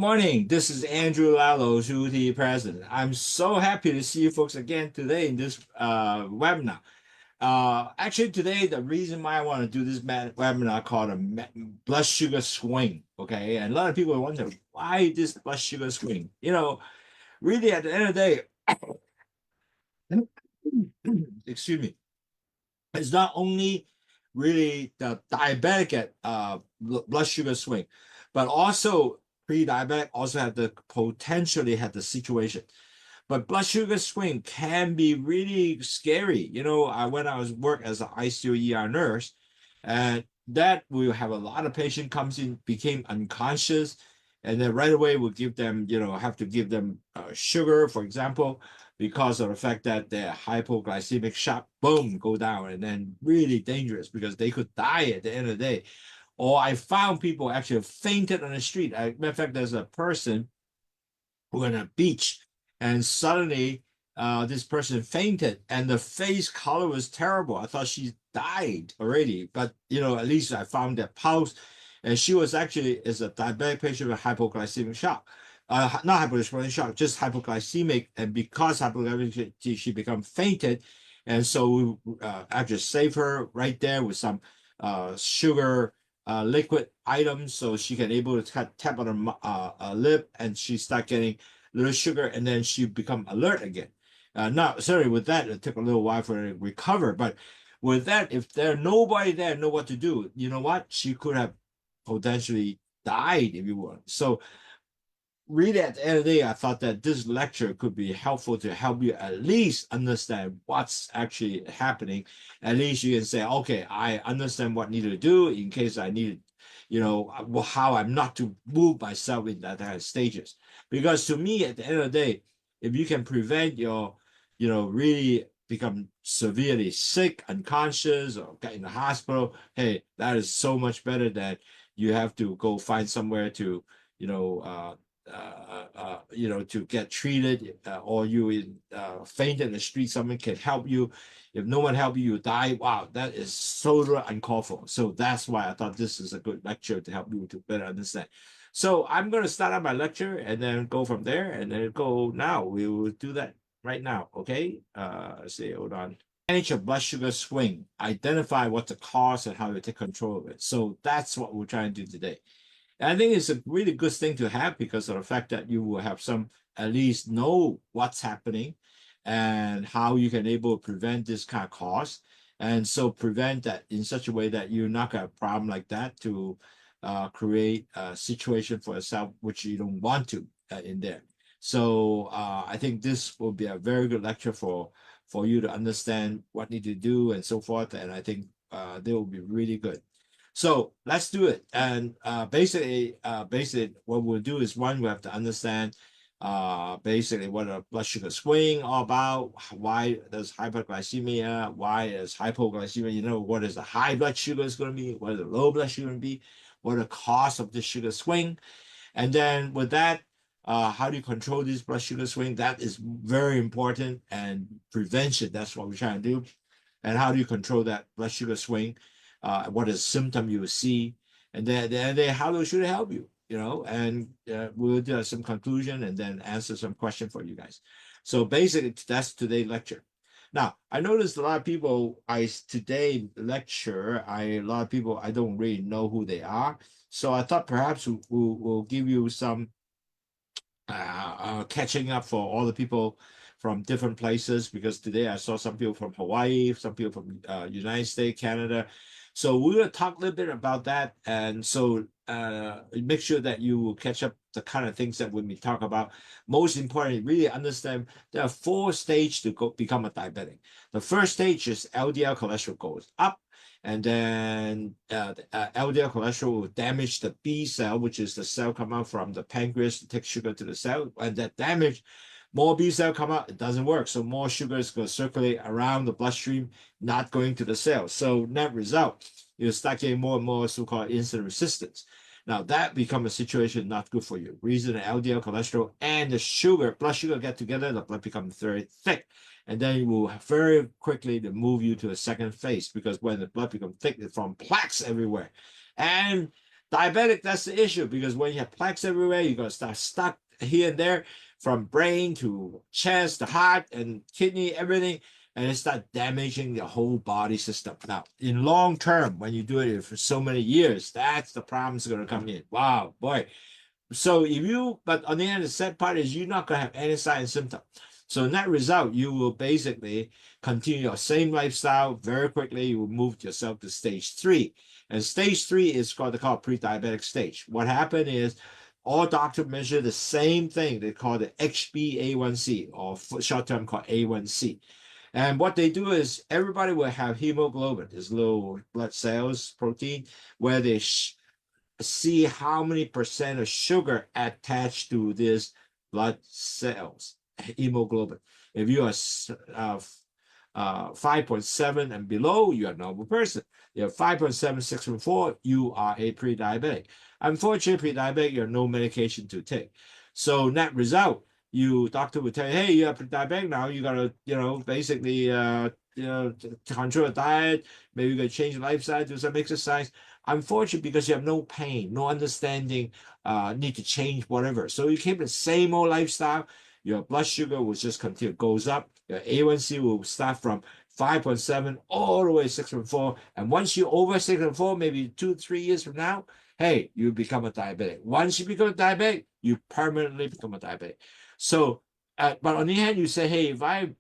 Morning, this is Andrew Lowsutea president. I'm so happy to see you folks again today in this webinar. Actually, today, the reason why I want to do this webinar called a blood sugar swing, okay? And a lot of people wonder, why this blood sugar swing? Really at the end of the day, excuse me, it's not only really the diabetic at blood sugar swing, but also pre-diabetic also have the potentially have the situation. But blood sugar swing can be really scary. When I was work as an ICU ER nurse, and that we have a lot of patient comes in, became unconscious, and then right away we give them, have to give them sugar, for example, because of the fact that their hypoglycemic shock, boom, go down, and then really dangerous because they could die at the end of the day. Or I found people actually fainted on the street. Matter of fact, there's a person who on a beach, and suddenly this person fainted, and the face color was terrible. I thought she died already, but at least I found that pulse, and she was actually is a diabetic patient with hypoglycemic shock. Not hypoglycemic shock, just hypoglycemic, and because hypoglycemic, she become fainted, and so we actually saved her right there with some sugar liquid items, so she can able to tap on her lip, and she start getting little sugar, and then she become alert again. Now, sorry, with that, it took a little while for her to recover, but with that, if there nobody there know what to do, you know what? She could have potentially died if you want. So really at the end of the day, I thought that this lecture could be helpful to help you at least understand what's actually happening. At least you can say, okay, I understand what I need to do in case I need, how I'm not to move myself in that kind of stages. Because to me, at the end of the day, if you can prevent your, really become severely sick, unconscious, or get in the hospital, hey, that is so much better than you have to go find somewhere to, you know, to get treated, or you faint in the street, someone can help you. If no one help you, you die. Wow, that is so uncalled for. So that's why I thought this is a good lecture to help you to better understand. So I'm going to start out my lecture and then go from there and then go now. We will do that right now. Okay. Say, hold on. Manage your blood sugar swing. Identify what the cause and how to take control of it. So that's what we're trying to do today. And I think it's a really good thing to have because of the fact that you will have some at least know what's happening and how you can able to prevent this kind of cause. And so prevent that in such a way that you're not going to have a problem like that to create a situation for yourself which you don't want to in there. So I think this will be a very good lecture for you to understand what need to do and so forth. And I think they will be really good. So let's do it. And basically, what we'll do is one, we have to understand basically what a blood sugar swing all about, why does hyperglycemia, why is hypoglycemia, what is the high blood sugar is going to be, what is the low blood sugar going to be, what are the costs of the sugar swing. And then with that, how do you control this blood sugar swing? That is very important, and prevention, that's what we're trying to do. And how do you control that blood sugar swing? What is symptom you see, and then how should it help you, and we'll do some conclusion and then answer some question for you guys. So basically, that's today's lecture. Now, I noticed a lot of people, today lecture, a lot of people, I don't really know who they are. So I thought perhaps we'll give you some catching up for all the people from different places, because today I saw some people from Hawaii, some people from United States, Canada. So we're going to talk a little bit about that. And so make sure that you will catch up the kind of things that when we talk about. Most importantly, really understand there are 4 stages to become a diabetic. The first stage is LDL cholesterol goes up, and then LDL cholesterol will damage the B cell, which is the cell come out from the pancreas to take sugar to the cell. And that damage, more B cell come out, it doesn't work. So more sugar is going to circulate around the bloodstream, not going to the cell. So net result, you start getting more and more so-called insulin resistance. Now that becomes a situation not good for you. Reason the LDL cholesterol and the sugar, blood sugar get together, the blood becomes very thick. And then it will very quickly to move you to a second phase, because when the blood becomes thick, it forms plaques everywhere. And Diabetic, that's the issue, because when you have plaques everywhere, you're gonna start stuck here and there, from brain to chest, the heart and kidney, everything, and it start damaging the whole body system. Now, in long term, when you do it for so many years, that's the problem's gonna come in. Wow, boy. So if you, but on the end, the sad part is you're not gonna have any sign and symptom. So in that result, you will basically continue your same lifestyle very quickly. You will move yourself to stage 3. And stage 3 is called, they call it pre-diabetic stage. What happened is all doctors measure the same thing. They call it HbA1c, or short term called A1c. And what they do is everybody will have hemoglobin, this little blood cells protein, where they see how many percent of sugar attached to this blood cells, hemoglobin. If you are 5.7 and below, you are a normal person. You're 5.7, 6.4, you are a pre-diabetic. Unfortunately, pre-diabetic, you have no medication to take. So net result, doctor would tell you, hey, you're pre-diabetic now, you gotta, basically, control your diet, maybe you gotta change your lifestyle, do some exercise. Unfortunately, because you have no pain, no understanding, need to change whatever. So you keep the same old lifestyle, your blood sugar will just continue, goes up. Your A1C will start from 5.7 all the way to 6.4. And once you're over 6.4, maybe 2-3 years from now, hey, you become a diabetic. Once you become a diabetic, you permanently become a diabetic. So, but on the hand, you say, hey, if I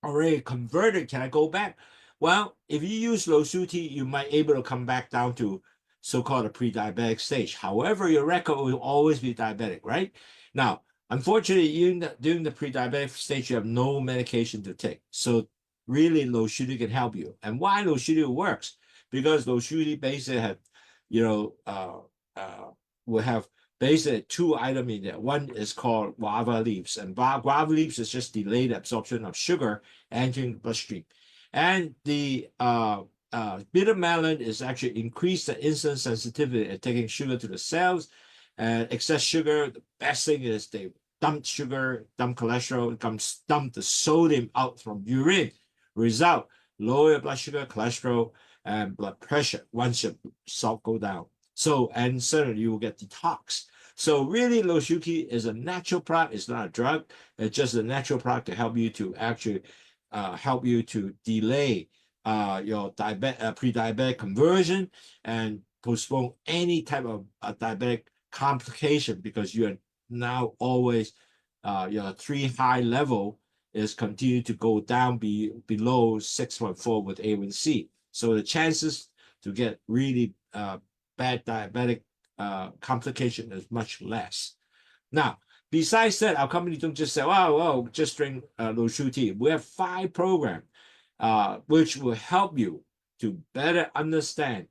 already converted, can I go back? Well, if you use Lowsutea, you might able to come back down to so-called a pre-diabetic stage. However, your record will always be diabetic, right? Now, unfortunately, during the pre-diabetic stage, you have no medication to take. So really, Lowsutea can help you. And why Lowsutea works? Because Lowsutea basically have, will have basically 2 items in there. One is called guava leaves, and guava leaves is just delayed absorption of sugar entering the bloodstream. And the bitter melon is actually increase the insulin sensitivity at taking sugar to the cells. And excess sugar, the best thing is they dump sugar, dump cholesterol, dump the sodium out from urine. Result, lower blood sugar, cholesterol, and blood pressure once your salt go down. So, and certainly you will get detox. So really, Lowsutea is a natural product. It's not a drug. It's just a natural product to help you to actually help you to delay your pre-diabetic conversion and postpone any type of diabetic complication, because you are now always your 3 high level is continue to go down below 6.4 with A1C. So the chances to get really bad diabetic complication is much less. Now, besides that, our company don't just say, oh, just drink Lowsutea. We have 5 programs which will help you to better understand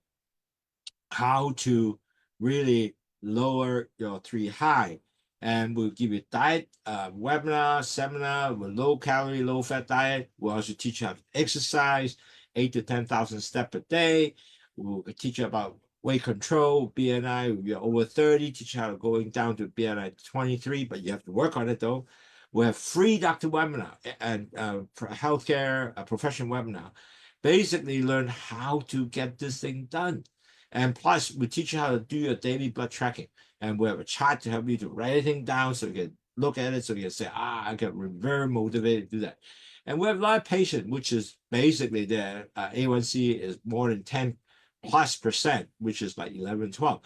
how to really lower your 3 high. And we'll give you diet webinar, seminar with low calorie, low fat diet. We'll also teach you how to exercise, 8 to 10,000 steps a day. We'll teach you about weight control, BMI. You're over 30, teach you how to going down to BMI 23, but you have to work on it though. We have free doctor webinar and healthcare professional webinar. Basically learn how to get this thing done. And plus, we teach you how to do your daily blood tracking. And we have a chart to help you to write everything down so you can look at it, so you can say, I get very motivated to do that. And we have a lot of patients, which is basically their A1C is more than 10+%, which is like 11, 12.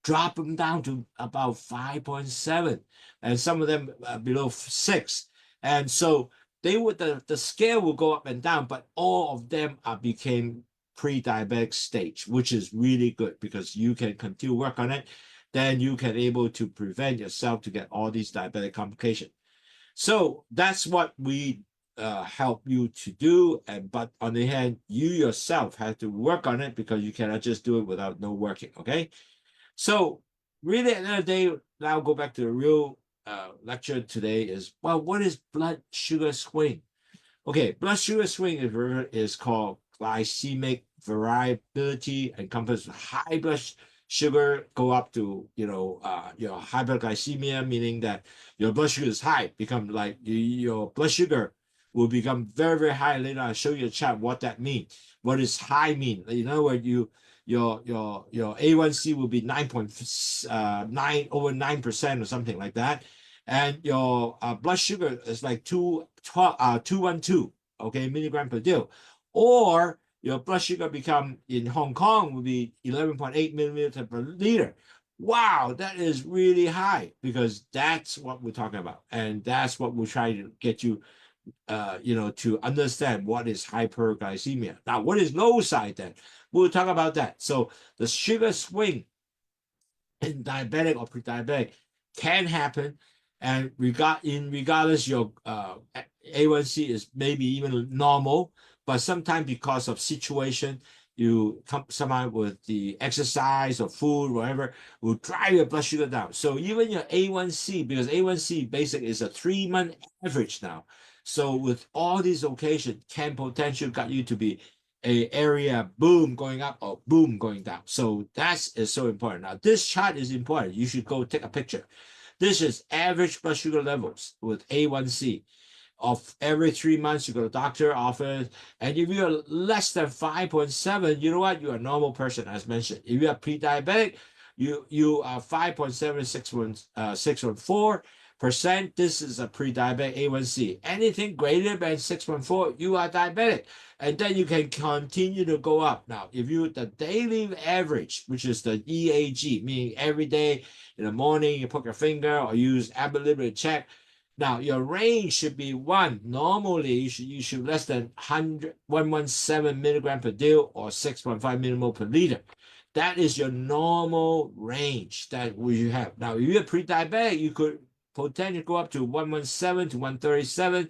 Drop them down to about 5.7, and some of them below 6. And so they would the scale will go up and down, but all of them became pre-diabetic stage, which is really good because you can continue work on it. Then you can able to prevent yourself to get all these diabetic complications. So that's what we help you to do. But on the hand, you yourself have to work on it, because you cannot just do it without no working. Okay. So really, at the end of the day, now go back to the real lecture today is, well, what is blood sugar swing? Okay, blood sugar swing is called glycemic variability, encompasses high blood sugar go up to your hyperglycemia, meaning that your blood sugar is high, become like your blood sugar will become very, very high. Later I'll show you a chart what that means. What does high mean? In other words, your A1C will be 9.9 over 9% or something like that, and your blood sugar is like 212, okay, milligram per deal, or your blood sugar become in Hong Kong will be 11.8 milliliter per liter. Wow, that is really high, because that's what we're talking about, and that's what we're trying to get you to understand what is hyperglycemia. Now, what is low side then? We'll talk about that. So the sugar swing in diabetic or pre-diabetic can happen, and regardless your A1C is maybe even normal, but sometimes because of situation, you come somehow with the exercise or food, whatever, will drive your blood sugar down. So even your A1C, because A1C basically is a 3-month average now. So with all these occasions, can potentially got you to be a area boom going up or boom going down. So that is so important. Now this chart is important. You should go take a picture. This is average blood sugar levels with A1C of every 3 months. You go to doctor office, and if you're less than 5.7, you know what? You're a normal person, as mentioned. If you are pre-diabetic, you are 5.7614%. This is a pre-diabetic A1C. Anything greater than 6.4, you are diabetic. And then you can continue to go up. Now, if you the daily average, which is the EAG, meaning every day in the morning you put your finger or use ability to check. Now, your range should be 1. Normally, you should less than 117 milligram per deal or 6.5 millimole per liter. That is your normal range that we have. Now, if you're pre-diabetic, you could potentially go up to 117 to 137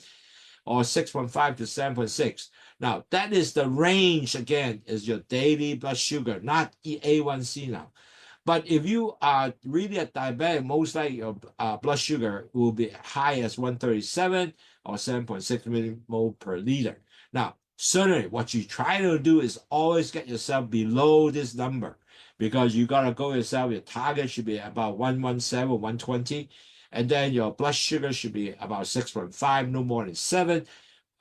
or 6.5 to 7.6. Now, that is the range, again, is your daily blood sugar, not A1C now. But if you are really a diabetic, most likely your blood sugar will be high as 137 or 7.6 millimole per liter. Now, certainly what you try to do is always get yourself below this number, because you got to go yourself, your target should be about 117, 120, and then your blood sugar should be about 6.5, no more than 7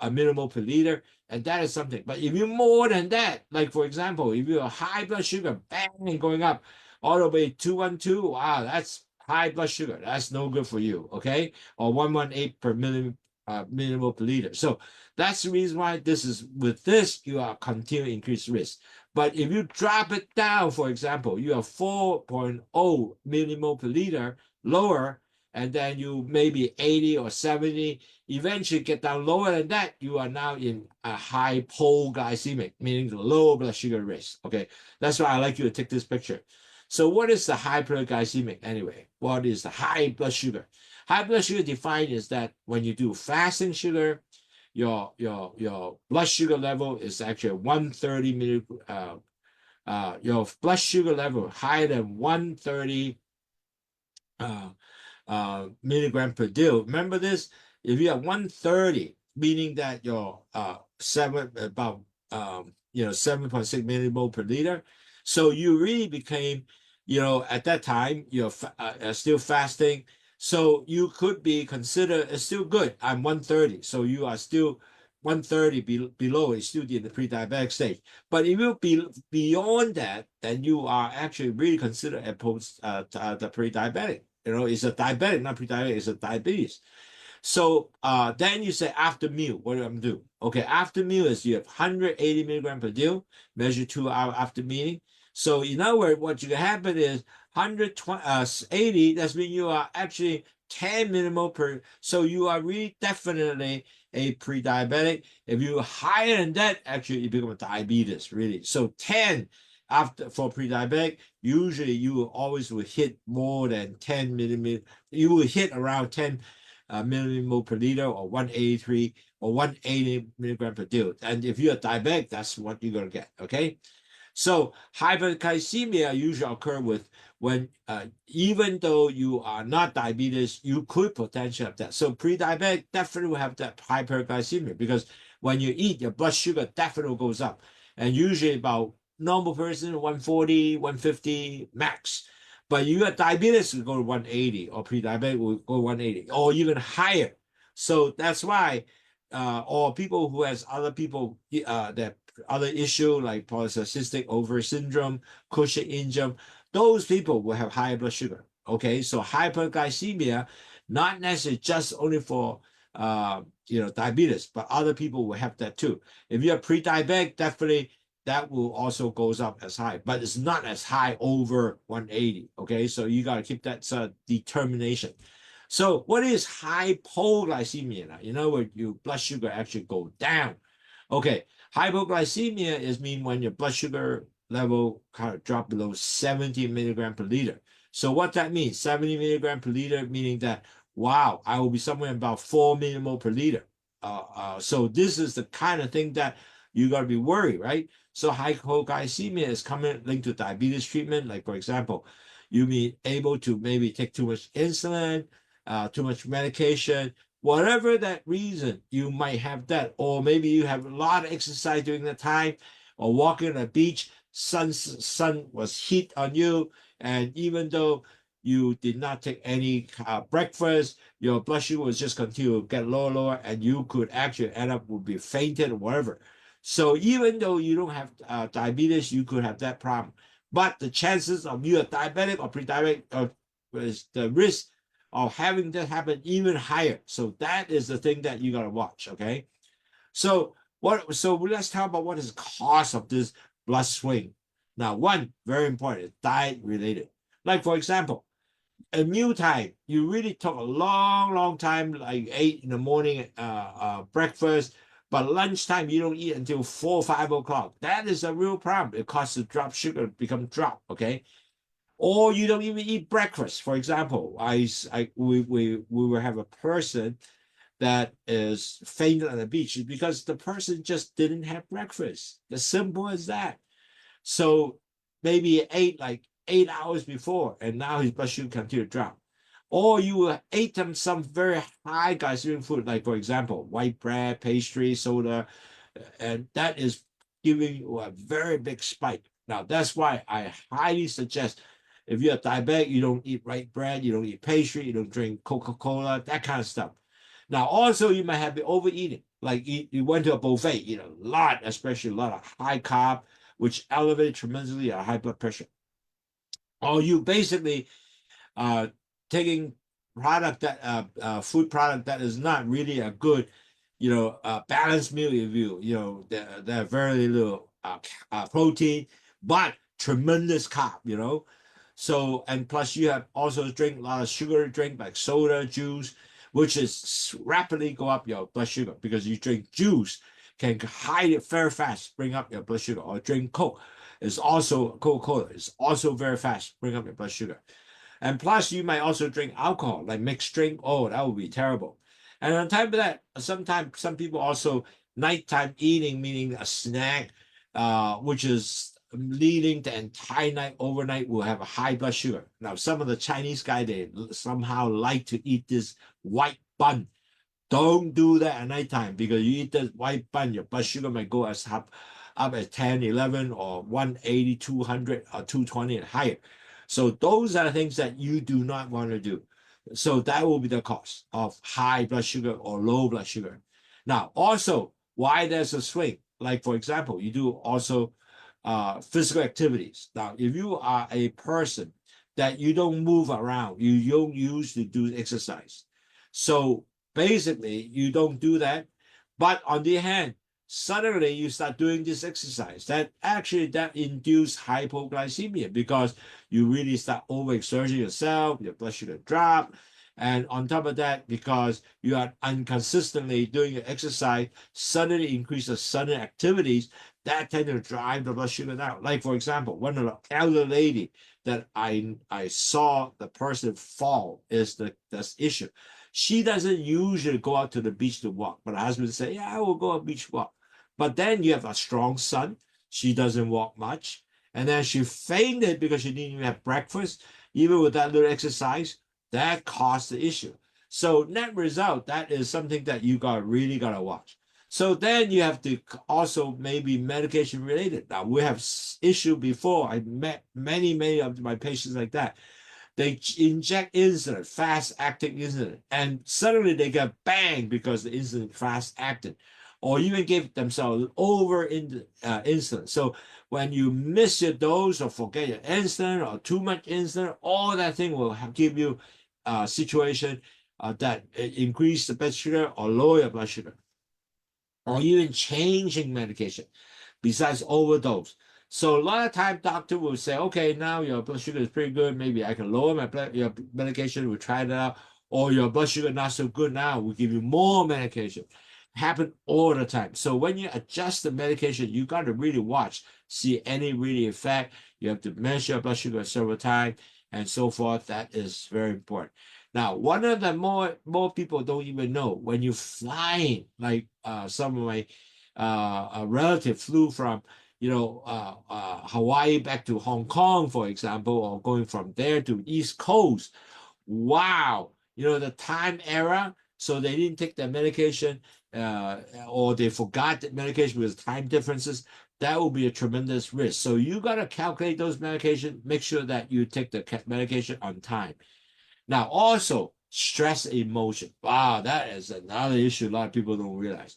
millimole per liter, and that is something. But if you're more than that, like for example, if you're a high blood sugar, bang, going up all the way 212, wow, that's high blood sugar. That's no good for you, okay? Or 118 per millimole per liter. So that's the reason why with this, you are continuing increased risk. But if you drop it down, for example, you are 4.0 millimole per liter lower, and then you maybe 80 or 70, eventually get down lower than that, you are now in a hypoglycemic, meaning the low blood sugar risk. Okay, that's why I like you to take this picture. So what is the hyperglycemic anyway? What is the high blood sugar? High blood sugar defined is that when you do fasting sugar, your blood sugar level is actually 130 your blood sugar level higher than 130 milligram per deal. Remember this? If you have 130, meaning that your 7.6 millimole per liter, so you really became, at that time you're still fasting, so you could be considered still good. I'm 130, so you are still 130 below is still in the pre-diabetic stage. But if you be beyond that, then you are actually really considered a the pre-diabetic. It's a diabetic, not pre-diabetic, it's a diabetes. So then you say after meal, what do I do? Okay, after meal is you have 180 milligram per deal, measured 2 hours after meeting. So in other words, what you can happen is 180, that's mean you are actually 10 millimole per, so you are really definitely a pre-diabetic. If you're higher than that, actually you become a diabetes, really. So 10 for pre-diabetic, usually you always will hit more than 10 millimeter. You will hit around 10 millimole per liter or 183 or 180 milligram per deal. And if you're diabetic, that's what you're going to get, okay? So hyperglycemia usually occur when even though you are not diabetes, you could potentially have that. So pre-diabetic definitely will have that hyperglycemia, because when you eat, your blood sugar definitely goes up. And usually about normal person, 140, 150 max. But you got diabetes will go to 180, or pre-diabetic will go 180, or even higher. So that's why or people who has other people that other issue like polycystic ovary syndrome, Cushing syndrome, those people will have higher blood sugar. Okay, so hyperglycemia, not necessarily just only for diabetes, but other people will have that too. If you're pre-diabetic, definitely that will also goes up as high, but it's not as high over 180. Okay, so you got to keep that determination. So what is hypoglycemia now? You know, where your blood sugar actually go down. Okay, hypoglycemia is mean when your blood sugar level kind of drop below 70 milligram per liter. So what that means, 70 milligram per liter, meaning that, wow, I will be somewhere about 4 millimole per liter. So this is the kind of thing that you got to be worried, right? So hypoglycemia is coming linked to diabetes treatment. Like, for example, you be able to maybe take too much insulin, too much medication, whatever that reason, you might have that. Or maybe you have a lot of exercise during the time, or walking on the beach, sun was heat on you, and even though you did not take any breakfast, your blood sugar was just continue to get lower, and you could actually end up would be fainted or whatever. So even though you don't have diabetes, you could have that problem. But the chances of you are diabetic or pre-diabetic, is the risk of having that happen even higher. So that is the thing that you gotta watch. Okay. So let's talk about what is the cause of this blood swing. Now, one very important, diet related. Like for example, a meal time, you really took a long time, like 8 in the morning, breakfast, but lunchtime you don't eat until 4 or 5 o'clock. That is a real problem. It causes the drop sugar become drop. Okay, or you don't even eat breakfast. For example, we will have a person that is fainted on the beach because the person just didn't have breakfast. As simple as that. So maybe he ate like 8 hours before, and now his blood sugar continued to drop. Or you ate some very high glycemic food, like for example, white bread, pastry, soda, and that is giving you a very big spike. Now that's why I highly suggest if you're diabetic, you don't eat white bread, you don't eat pastry, you don't drink Coca-Cola, that kind of stuff. Now also you might have been overeating, like you went to a buffet, eat a lot, especially a lot of high carb, which elevated tremendously your high blood pressure. Or you basically uh, taking product that food product that is not really a good, balanced meal. If they're very little protein, but tremendous carb. So and plus you have also drink a lot of sugar drink like soda, juice, which is rapidly go up your blood sugar because you drink juice can hide it very fast, bring up your blood sugar, or drink Coke. Is also Coca-Cola. It's also very fast, bring up your blood sugar. And plus, you might also drink alcohol, like mixed drink. Oh, that would be terrible. And on top of that, sometimes some people also nighttime eating, meaning a snack, which is leading the entire night, overnight, will have a high blood sugar. Now, some of the Chinese guy, they somehow like to eat this white bun. Don't do that at nighttime because you eat the white bun, your blood sugar might go up at 10, 11, or 180, 200, or 220 and higher. So those are the things that you do not want to do. So that will be the cause of high blood sugar or low blood sugar. Now, also, why there's a swing? Like, for example, you do also physical activities. Now, if you are a person that you don't move around, you don't usually do exercise. So basically, you don't do that. But on the other hand, suddenly you start doing this exercise that induce hypoglycemia because you really start overexerting yourself, your blood sugar drop. And on top of that, because you are inconsistently doing your exercise, suddenly increase the sudden activities that tend to drive the blood sugar down. Like for example, one of the elder lady that I saw the person fall is this issue. She doesn't usually go out to the beach to walk, but her husband say, "Yeah, I will go on beach walk." But then you have a strong son. She doesn't walk much, and then she fainted because she didn't even have breakfast. Even with that little exercise, that caused the issue. So net result, that is something that you really gotta watch. So then you have to also maybe medication related. Now we have issue before. I met many of my patients like that. They inject insulin, fast acting insulin, and suddenly they get banged because the insulin fast acting. or even give themselves over insulin. So when you miss your dose or forget your insulin or too much insulin, all that thing will give you a situation that increase the blood sugar or lower your blood sugar, or even changing medication besides overdose. So a lot of time doctor will say, okay, now your blood sugar is pretty good. Maybe I can lower your medication. We'll try that out. Or your blood sugar not so good now. We'll give you more medication. Happen all the time. So when you adjust the medication, you got to really watch, see any really effect. You have to measure your blood sugar several times and so forth. That is very important. Now, one of the more people don't even know, when you're flying, like some of my a relative flew from Hawaii back to Hong Kong, for example, or going from there to East Coast. Wow, the time error. So they didn't take their medication, or they forgot the medication because time differences. That will be a tremendous risk. So you got to calculate those medications. Make sure that you take the medication on time. Now, also stress emotion. Wow, that is another issue a lot of people don't realize.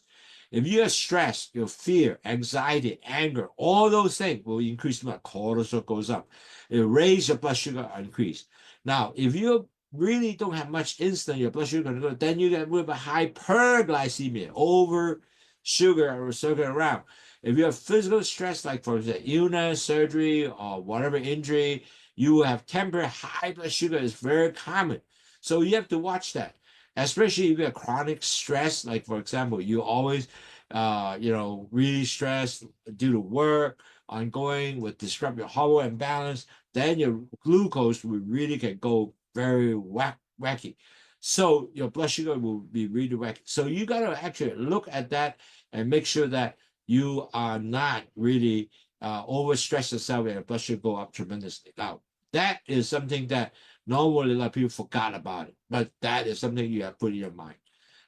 If you are stressed, your fear, anxiety, anger, all those things will increase. Cortisol goes up. It raises your blood sugar, increase. Now, if you really don't have much insulin, your blood sugar going to go, then you get with a hyperglycemia, over sugar or circling around. If you have physical stress, like for example, illness, surgery, or whatever injury, you will have temporary high blood sugar. Is very common. So you have to watch that, especially if you have chronic stress, like for example, you always, really stressed due to work, ongoing, with disrupt your hormone imbalance, then your glucose will really can go very wacky. So your blood sugar will be really wacky. So you got to actually look at that and make sure that you are not really overstress yourself and your blood sugar go up tremendously. Now, that is something that normally a lot of people forgot about it, but that is something you have put in your mind.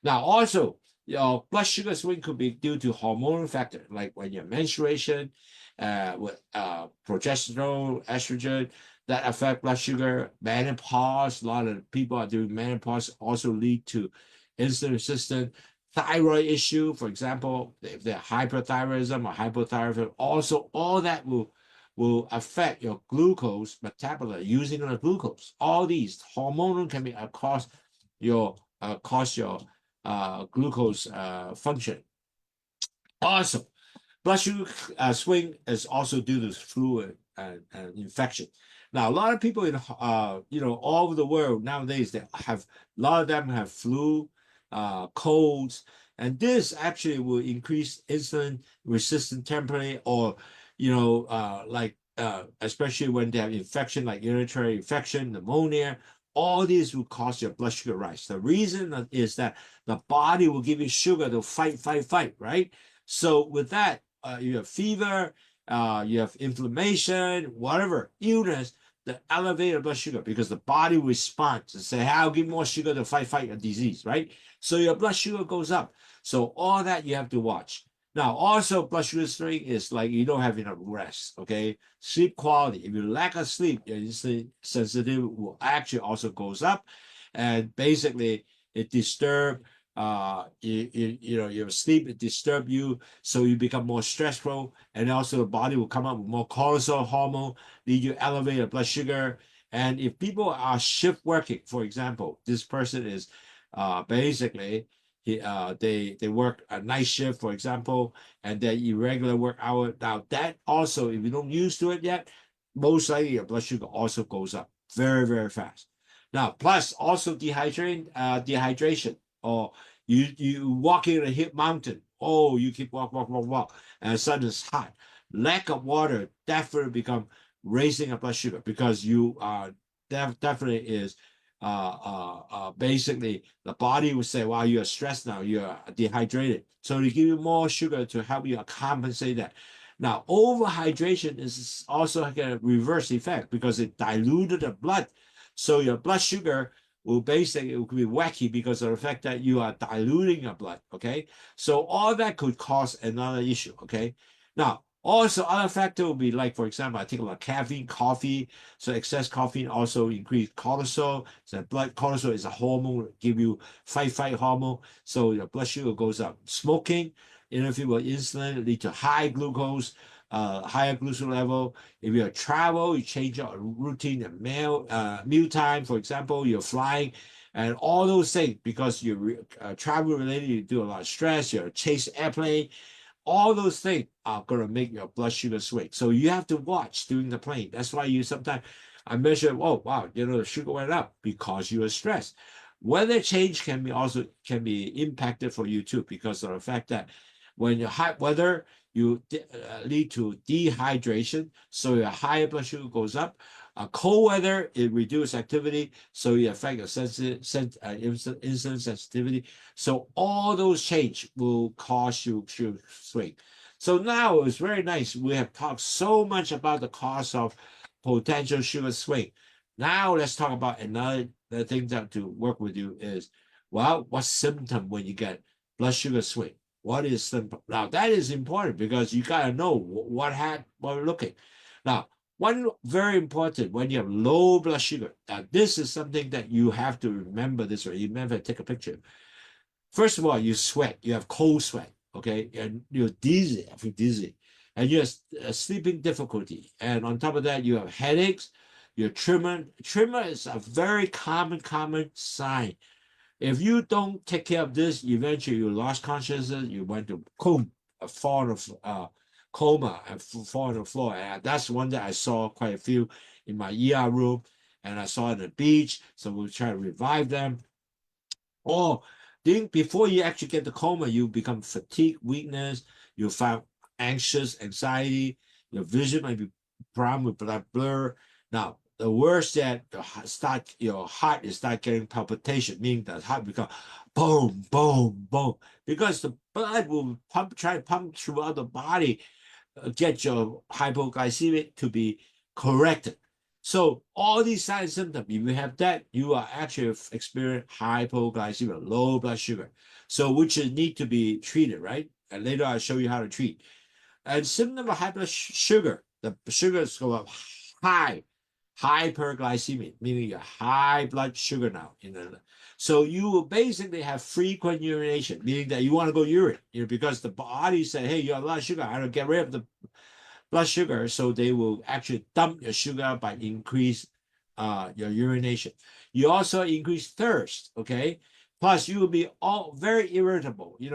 Now, also, your blood sugar swing could be due to hormonal factor, like when your menstruation, with progesterone, estrogen, that affect blood sugar. Menopause, a lot of people are doing menopause, also lead to insulin resistance. Thyroid issue, for example, if they're hyperthyroidism or hypothyroidism, also all that will affect your glucose metabolism, using the glucose. All these hormonal can be cause your glucose function. Also, blood sugar swing is also due to flu and infection. Now, a lot of people in all over the world nowadays, they have a lot of them have flu, colds, and this actually will increase insulin resistant temporarily, or especially when they have infection like urinary infection, pneumonia. All these will cause your blood sugar rise. The reason is that the body will give you sugar to fight, right? So with that, you have fever, you have inflammation, whatever, illness, the elevated blood sugar, because the body responds and say, hey, I'll give more sugar to fight a disease, right? So your blood sugar goes up. So all that you have to watch. Now, also blood sugar swing is like you don't have enough rest, okay? Sleep quality. If you lack of sleep, your insulin sensitivity will actually also goes up. And basically, it disturbs your sleep, it disturb you, so you become more stressful, and also the body will come up with more cortisol hormone, lead you elevated blood sugar. And if people are shift working, for example, this person is basically they work a night shift, for example, and they irregular work hour. Now that also, if you don't used to it yet, most likely your blood sugar also goes up very, very fast. Now, plus also dehydration, or you walking a hip mountain. Oh, you keep walk, and suddenly it's hot. Lack of water definitely become raising a blood sugar, because you are definitely is basically the body will say, wow, you're stressed now, you're dehydrated. So they give you more sugar to help you compensate that. Now, overhydration is also a reverse effect, because it diluted the blood. So your blood sugar will basically, it will be wacky because of the fact that you are diluting your blood, okay? So all that could cause another issue, okay? Now, also other factor will be like, for example, I take a lot of caffeine, coffee. So excess caffeine also increase cortisol. So blood cortisol is a hormone, give you fight hormone. So your blood sugar goes up. Smoking, interfere with insulin, lead to high glucose, higher glucose level. If you travel, you change your routine and meal time. For example, you're flying, and all those things because you're travel related. You do a lot of stress. You're chase airplane. All those things are gonna make your blood sugar swing. So you have to watch during the plane. That's why you sometimes I measure. Oh wow, the sugar went up because you were stressed. Weather change can be impacted for you too because of the fact that when you're hot weather, you lead to dehydration, so your high blood sugar goes up. Cold weather, it reduces activity, so you affect your insulin sensitivity. So all those change will cause you to swing. So now it's very nice. We have talked so much about the cause of potential sugar swing. Now let's talk about another thing that to work with you is, well, what symptom when you get blood sugar swing? What is symptom? Now that is important because you gotta know what we're looking. Now, one very important when you have low blood sugar. Now, this is something that you have to remember this, or you never take a picture. First of all, you sweat, you have cold sweat, okay, and you're dizzy, I feel dizzy, and you have sleeping difficulty, and on top of that, you have headaches, your tremor. Tremor is a very common sign. If you don't take care of this, eventually you lost consciousness, you went to fall of coma and fall on the floor. And that's one that I saw quite a few in my ER room, and I saw on the beach. So we'll try to revive them. Or then before you actually get the coma, you become fatigue, weakness, you find anxious, anxiety, your vision might be brown with blood blur. Now, the worst that your heart is start getting palpitation, meaning the heart become boom, boom, boom, because the blood will try to pump throughout the body, get your hypoglycemic to be corrected. So all these signs and symptoms, if you have that, you are actually experiencing hypoglycemia, low blood sugar. So which need to be treated, right? And later I'll show you how to treat. And symptom of high blood sugar, the sugars go up high, hyperglycemia, meaning your high blood sugar now. So you will basically have frequent urination, meaning that you want to go urine, because the body said, hey, you have a lot of sugar, I don't get rid of the blood sugar, so they will actually dump your sugar by increase your urination. You also increase thirst, okay? Plus, you will be all very irritable. You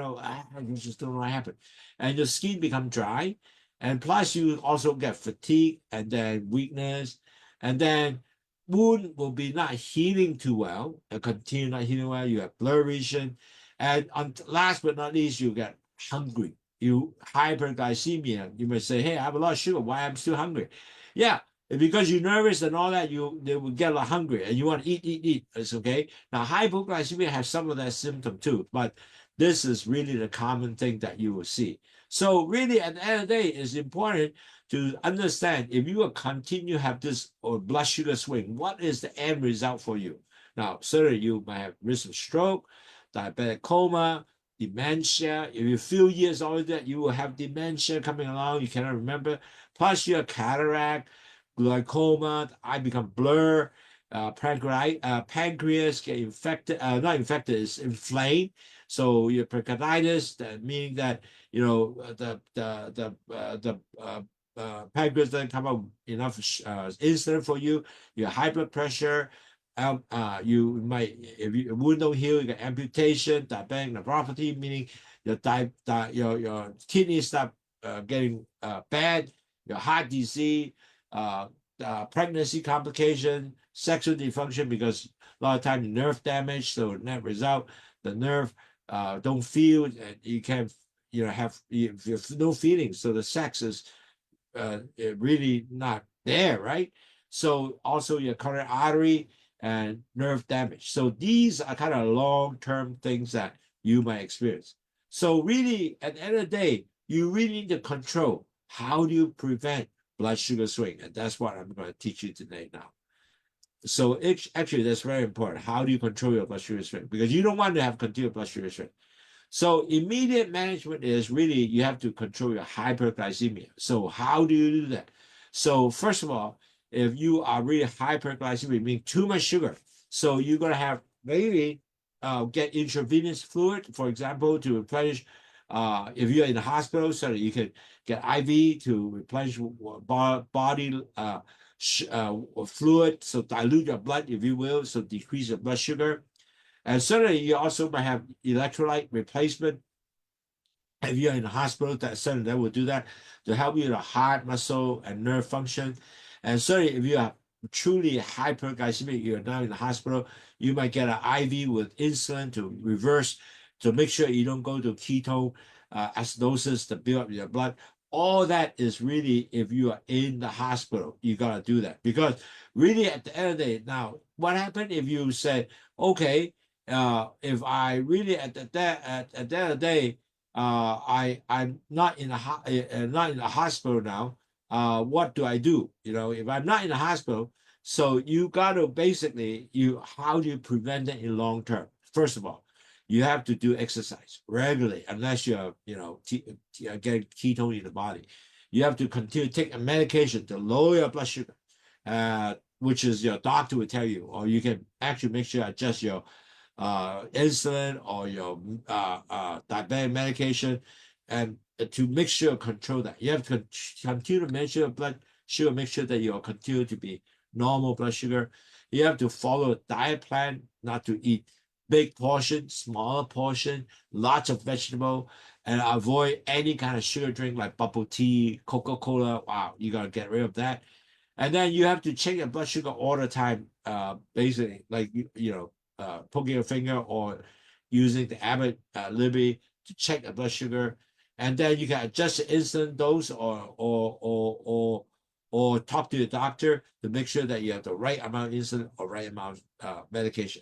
just don't know what happened, and your skin become dry, and plus you also get fatigue and then weakness, and then wound will be not healing too well, and continue not healing well. You have blurred vision, and last but not least, you get hungry. You hyperglycemia. You may say, "Hey, I have a lot of sugar. Why I'm still hungry?" Yeah, because you're nervous and all that, they will get a lot hungry and you want to eat. It's okay. Now, hypoglycemia has some of that symptom too, but this is really the common thing that you will see. So really, at the end of the day, it's important to understand if you will continue to have this or blood sugar swing, what is the end result for you? Now, certainly you might have risk of stroke, diabetic coma, dementia. If you feel years older, you will have dementia coming along. You cannot remember. Plus, you have cataract, glaucoma, eye become blur, pancreas get infected, not infected, it's inflamed. So your pancreatitis, that meaning that pancreas doesn't come out enough insulin for you. Your high blood pressure. You might, if you wound don't heal, you get amputation, diabetic nephropathy, meaning your kidneys start getting bad, your heart disease, pregnancy complication, sexual dysfunction, because a lot of times nerve damage, so net result, the nerve don't feel, and you can't have no feelings, so the sex is really not there, right? So also your coronary artery and nerve damage. So these are kind of long-term things that you might experience. So really, at the end of the day, you really need to control how do you prevent blood sugar swing, and that's what I'm going to teach you today now. So actually, that's very important. How do you control your blood sugar swing? Because you don't want to have continued blood sugar swing. So immediate management is really you have to control your hyperglycemia. So how do you do that? So first of all, if you are really hyperglycemic, meaning too much sugar, so you're going to have maybe get intravenous fluid, for example, to replenish if you're in the hospital, so that you can get IV to replenish body fluid, so dilute your blood, if you will, so decrease your blood sugar. And certainly you also might have electrolyte replacement. If you're in the hospital, that certainly that will do that to help you the heart, muscle, and nerve function. And certainly if you are truly hyperglycemic, you're now in the hospital, you might get an IV with insulin to reverse, to make sure you don't go to ketone acidosis to build up your blood. All that is really, if you are in the hospital, you got to do that. Because really at the end of the day, now, what happened if you say, okay, if I really at the end of the day, I'm not in a hospital now. What do I do? You know, if I'm not in a hospital, so you got to basically how do you prevent it in long term? First of all, you have to do exercise regularly, unless you're getting ketone in the body. You have to continue to take a medication to lower your blood sugar, which is your doctor will tell you, or you can actually make sure adjust your insulin or your diabetic medication, and to make sure control that. You have to continue to measure blood sugar, make sure that you continue to be normal blood sugar. You have to follow a diet plan, not to eat big portion, smaller portion, lots of vegetable, and avoid any kind of sugar drink like bubble tea, Coca-Cola. Wow, you got to get rid of that. And then you have to check your blood sugar all the time, basically, like, poking your finger or using the Abbott Libby to check the blood sugar. And then you can adjust the insulin dose, or talk to your doctor to make sure that you have the right amount of insulin or right amount of medication.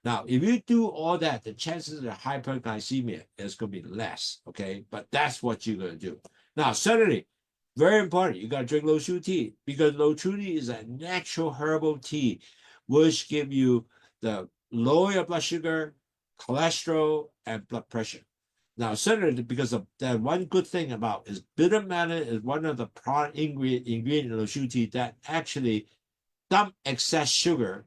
Now, if you do all that, the chances of hyperglycemia is going to be less, okay? But that's what you're going to do. Now, certainly, very important, you got to drink Lowsutea tea, because Lowsutea tea is a natural herbal tea which give you the lower your blood sugar, cholesterol, and blood pressure. Now, certainly, because of that, one good thing about is bitter melon is one of the product ingredient in Lowsutea tea that actually dump excess sugar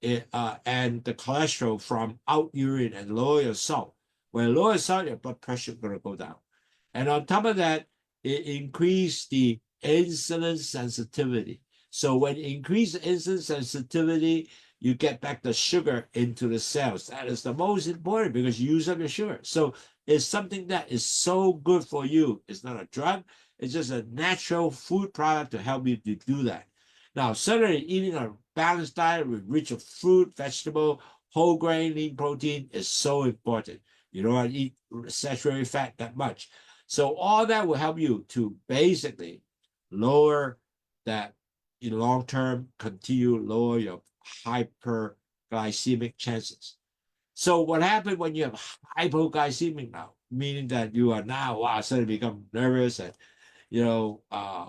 and the cholesterol from out urine and lower your salt. When lower salt, your blood pressure is going to go down. And on top of that, it increased the insulin sensitivity. So when you increase the insulin sensitivity, you get back the sugar into the cells. That is the most important, because you use up your sugar. So it's something that is so good for you. It's not a drug. It's just a natural food product to help you to do that. Now, certainly eating a balanced diet with rich of fruit, vegetable, whole grain, lean protein is so important. You don't want to eat saturated fat that much. So all that will help you to basically lower that in long term, continue lower your hyperglycemic chances. So what happened when you have hypoglycemic now, meaning that you are now suddenly become nervous and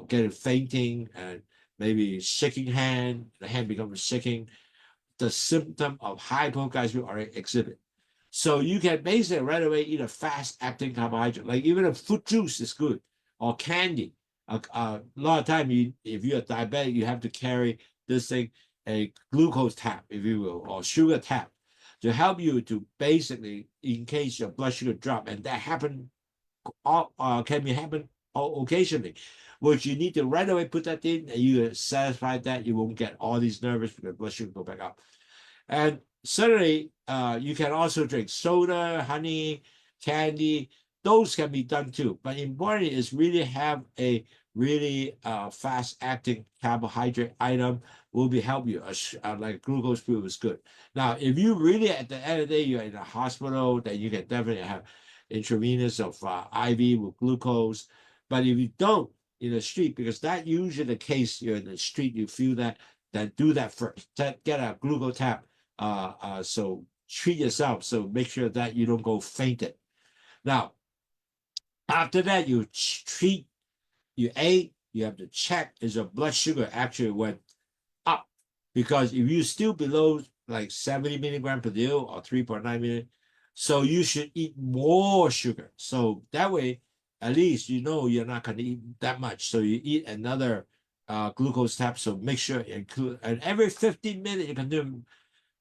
getting fainting and maybe shaking hand, the hand becomes shaking, the symptom of hypoglycemia already exhibit. So you can basically right away eat a fast-acting carbohydrate, like even a fruit juice is good, or candy. A lot of time, if you're diabetic, you have to carry this thing, a glucose tab, if you will, or sugar tab, to help you to basically, in case your blood sugar drop, and that can happen occasionally, which you need to right away put that in, and you satisfy that you won't get all these nervous because blood sugar go back up. And certainly, you can also drink soda, honey, candy. Those can be done too. But important is really have a really fast-acting carbohydrate item will be help you. Like glucose fuel is good. Now, if you really at the end of the day you're in a hospital, then you can definitely have intravenous of IV with glucose. But if you don't in the street, because that usually the case, you're in the street, you feel that, then do that first. Get a glucose tab. So treat yourself. So make sure that you don't go fainted. Now, after that, you ate, you have to check is your blood sugar actually went up. Because if you still below like 70 milligram per deal or 3.9 million, so you should eat more sugar. So that way, at least you're not going to eat that much. So you eat another glucose tab. So make sure you include, and every 15 minutes you can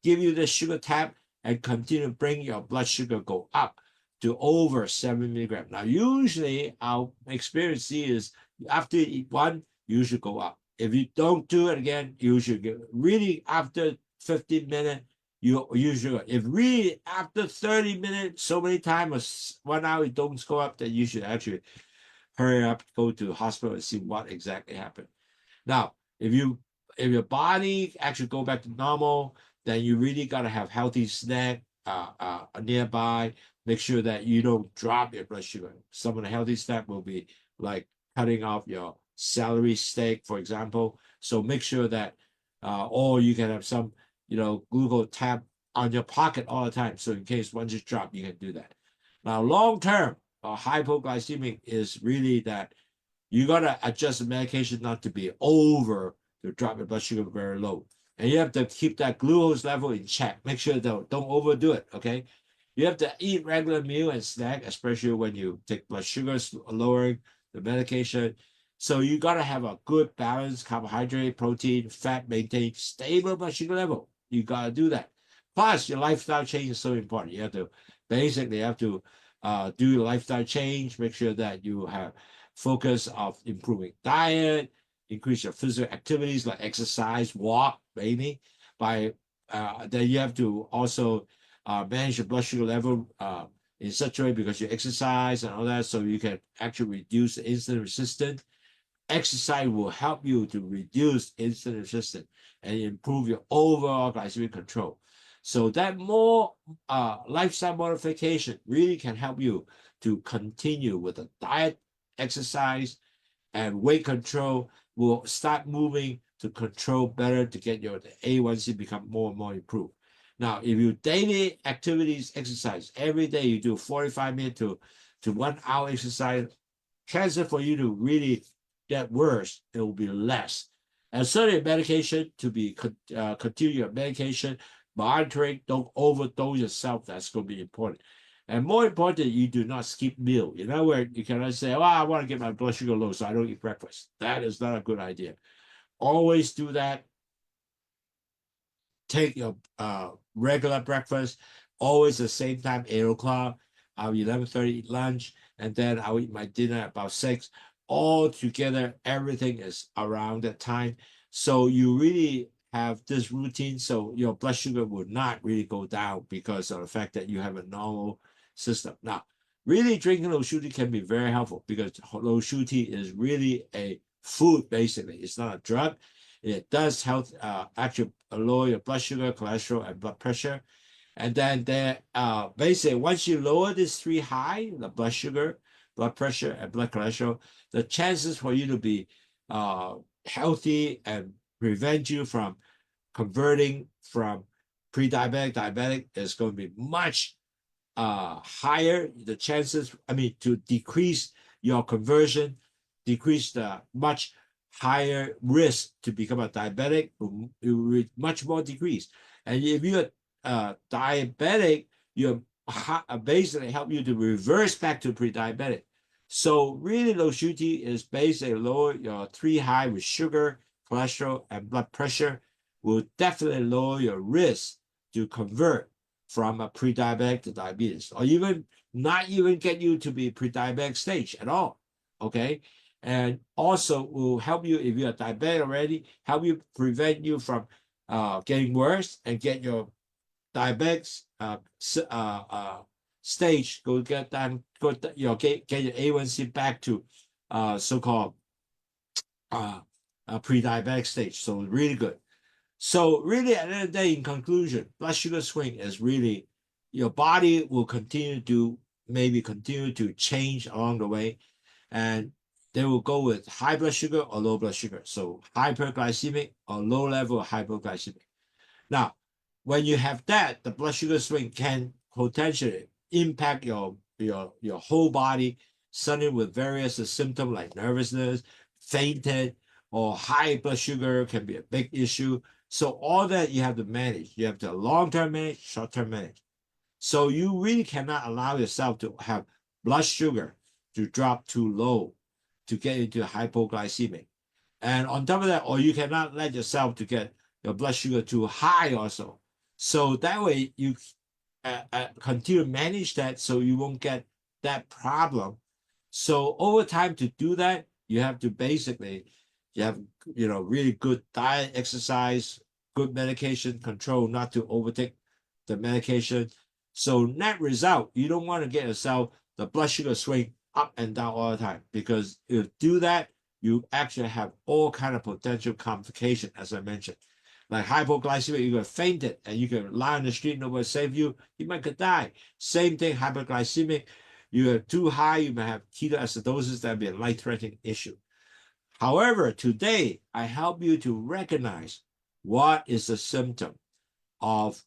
give you the sugar tab and continue to bring your blood sugar go up to over 7 milligrams. Now, usually our experience is after you eat one, you should go up. If you don't do it again, you should get really after 15 minutes, you should. If really after 30 minutes, so many times or 1 hour, you don't go up, then you should actually hurry up, go to the hospital and see what exactly happened. Now, if your body actually go back to normal, then you really got to have healthy snack nearby. Make sure that you don't drop your blood sugar. Some of the healthy snack will be like cutting off your celery steak, for example. So make sure that, or you can have some, glucose tab on your pocket all the time. So in case one just drop, you can do that. Now, long term, hypoglycemic is really that you got to adjust the medication not to be over to drop your blood sugar very low. And you have to keep that glucose level in check. Make sure don't overdo it, okay? You have to eat regular meal and snack, especially when you take blood sugars, lowering the medication. So you got to have a good balance, carbohydrate, protein, fat, maintain stable blood sugar level. You got to do that. Plus, your lifestyle change is so important. You have to basically do your lifestyle change, make sure that you have focus of improving diet, increase your physical activities like exercise, walk, maybe. Then you have to also manage your blood sugar level in such a way because you exercise and all that, so you can actually reduce the insulin resistance. Exercise will help you to reduce insulin resistance and improve your overall glycemic control. So that more lifestyle modification really can help you to continue with the diet, exercise, and weight control. Will start moving to control better to get your A1C become more and more improved. Now, if you daily activities exercise every day, you do 45 minutes to 1 hour exercise, chances for you to really get worse, it will be less. And certainly medication to be continue your medication, monitoring, don't overdose yourself. That's going to be important. And more important, you do not skip meal. In other words, you cannot say, oh, I want to get my blood sugar low, so I don't eat breakfast. That is not a good idea. Always do that. Take your regular breakfast, always the same time, 8 o'clock. I'll 11:30 eat lunch, and then I'll eat my dinner at about 6. All together, everything is around that time. So you really have this routine, so your blood sugar will not really go down because of the fact that you have a normal system. Now, really drinking Lowsutea can be very helpful because Lowsutea is really a food, basically. It's not a drug. It does help actually lower your blood sugar, cholesterol, and blood pressure. And then basically, once you lower these three high, the blood sugar, blood pressure, and blood cholesterol, the chances for you to be healthy and prevent you from converting from pre-diabetic, diabetic is going to be much higher. The chances, to decrease your conversion, decrease the much higher risk to become a diabetic, will much more decrease. And if you're diabetic, you basically help you to reverse back to pre-diabetic. So really, Lowsutea is basically lower your three high with sugar, cholesterol, and blood pressure will definitely lower your risk to convert from a pre-diabetic to diabetes, or even not even get you to be pre-diabetic stage at all. Okay. And also will help you if you're diabetic already, help you prevent you from getting worse and get your diabetics stage get your A1C back to so-called pre-diabetic stage. So really good. So really, at the end of the day, in conclusion, blood sugar swing is really your body will continue to change along the way, and they will go with high blood sugar or low blood sugar. So hyperglycemic or low level of hypoglycemic. Now, when you have that, the blood sugar swing can potentially impact your whole body, suddenly with various symptoms like nervousness, fainted, or high blood sugar can be a big issue. So all that you have to manage. You have to long-term manage, short-term manage. So you really cannot allow yourself to have blood sugar to drop too low to get into hypoglycemic. And on top of that, or you cannot let yourself to get your blood sugar too high also. So that way continue to manage that so you won't get that problem. So over time to do that, you have to basically, you have, really good diet, exercise, good medication control, not to overtake the medication. So net result, you don't want to get yourself the blood sugar swing up and down all the time, because if you do that, you actually have all kind of potential complication, as I mentioned. Like hypoglycemia, you could faint it and you could lie on the street, nobody save you, you might could die. Same thing, hyperglycemic, you are too high, you may have ketoacidosis, that would be a life-threatening issue. However, today I help you to recognize what is the symptom of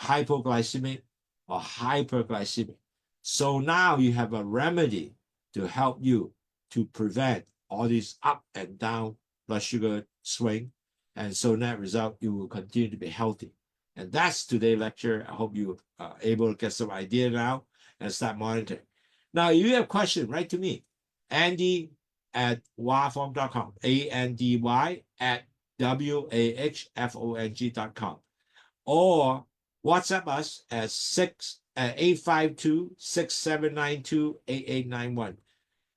hypoglycemic or hyperglycemic. So now you have a remedy to help you to prevent all these up and down blood sugar swing. And so net result, you will continue to be healthy. And that's today's lecture. I hope you are able to get some idea now and start monitoring. Now, if you have questions, write to me, Andy@wahfong.com, ANDY@WAHFONG.com, or WhatsApp us at 852-6792-8891,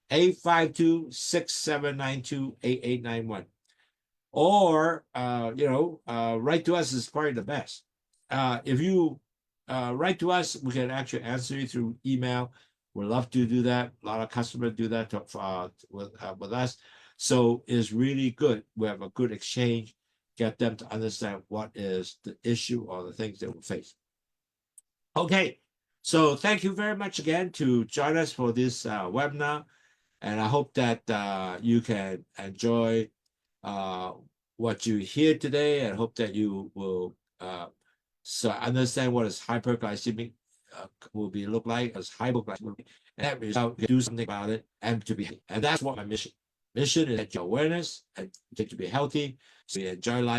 852-6792-8891. Or write to us is probably the best. If you write to us, we can actually answer you through email. We'd love to do that. A lot of customers do that with us. So it's really good. We have a good exchange, get them to understand what is the issue or the things they will face. Okay, so thank you very much again to join us for this webinar. And I hope that you can enjoy what you hear today, and hope that you will so understand what is hyperglycemic will be look like as hypoglycemic, and that result you do something about it and to be healthy. And that's what my mission is, that your awareness and to be healthy, so you enjoy life.